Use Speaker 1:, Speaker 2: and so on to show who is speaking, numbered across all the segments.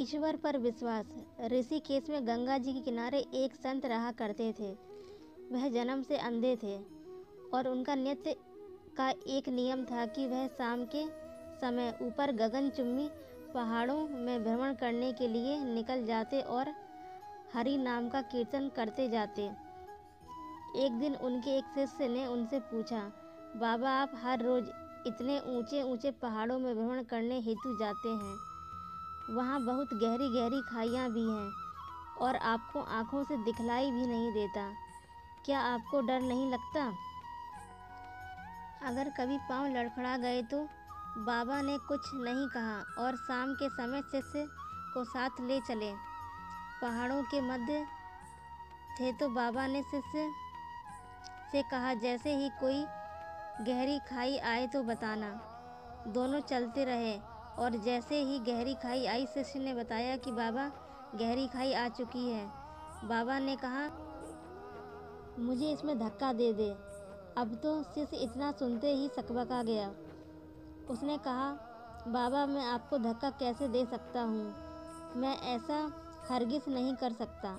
Speaker 1: ईश्वर पर विश्वास। ऋषिकेश में गंगा जी के किनारे एक संत रहा करते थे। वह जन्म से अंधे थे और उनका नित्य का एक नियम था कि वह शाम के समय ऊपर गगनचुंबी पहाड़ों में भ्रमण करने के लिए निकल जाते और हरि नाम का कीर्तन करते जाते। एक दिन उनके एक शिष्य ने उनसे पूछा, बाबा आप हर रोज इतने ऊंचे ऊंचे पहाड़ों में भ्रमण करने हेतु जाते हैं, वहाँ बहुत गहरी गहरी खाइयाँ भी हैं और आपको आँखों से दिखलाई भी नहीं देता, क्या आपको डर नहीं लगता? अगर कभी पाँव लड़खड़ा गए तो? बाबा ने कुछ नहीं कहा और शाम के समय शिष्य को साथ ले चले। पहाड़ों के मध्य थे तो बाबा ने शिष्य से कहा, जैसे ही कोई गहरी खाई आए तो बताना। दोनों चलते रहे और जैसे ही गहरी खाई आई शिष्य ने बताया कि बाबा गहरी खाई आ चुकी है। बाबा ने कहा, मुझे इसमें धक्का दे दे। अब तो शिष्य इतना सुनते ही सकबका गया। उसने कहा, बाबा मैं आपको धक्का कैसे दे सकता हूँ, मैं ऐसा हरगिज़ नहीं कर सकता।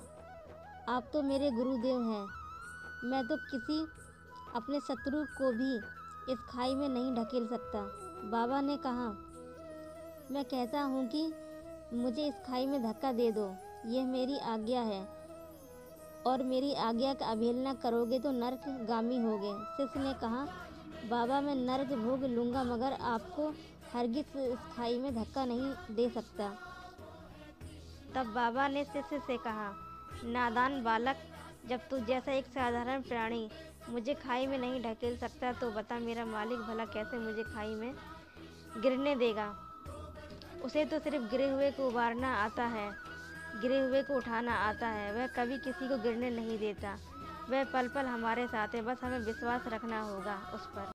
Speaker 1: आप तो मेरे गुरुदेव हैं, मैं तो किसी अपने शत्रु को भी इस खाई में नहीं ढकेल सकता। बाबा ने कहा, मैं कहता हूँ कि मुझे इस खाई में धक्का दे दो, यह मेरी आज्ञा है और मेरी आज्ञा का अवहेलना करोगे तो नरकगामी होगे। शिष्य ने कहा, बाबा मैं नरक भोग लूँगा मगर आपको हरगिज़ इस खाई में धक्का नहीं दे सकता। तब बाबा ने शिष्य से कहा, नादान बालक, जब तू जैसा एक साधारण प्राणी मुझे खाई में नहीं ढकेल सकता तो बता मेरा मालिक भला कैसे मुझे खाई में गिरने देगा। उसे तो सिर्फ गिरे हुए को उबारना आता है, गिरे हुए को उठाना आता है, वह कभी किसी को गिरने नहीं देता। वह पल पल हमारे साथ है, बस हमें विश्वास रखना होगा उस पर।